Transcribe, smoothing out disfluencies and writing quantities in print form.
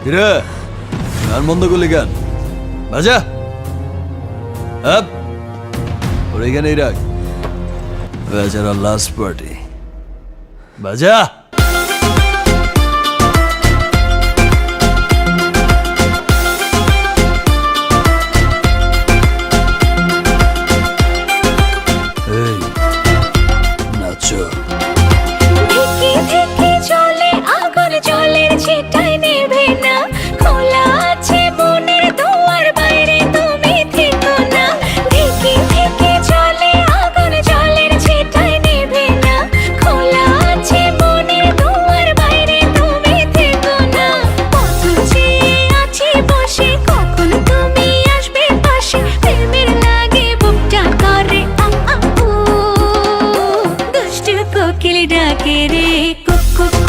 কিরে গান বন্ধ করলি গান বাজা আপ ওর এখানেই রাখ বেচারা লাস্ট পার্টি বাজা এই নাচো ধিকি ধিকি চলে আগুন জলের ছিটায় নেভে না খোলা আছে মনের দুয়ার বাইরে তুমি থেকো না ধিকি ধিকি চলে আগুন জলের ছিটায় নেভে না খোলা আছে মনের দুয়ার বাইরে তুমি থেকো না কত চেয়ে আছি বসে কখন তুমি আসবে পাশে প্রেমের লাগে বুকটা করে দুষ্ট কোকিল ডাকে রে কুক কুক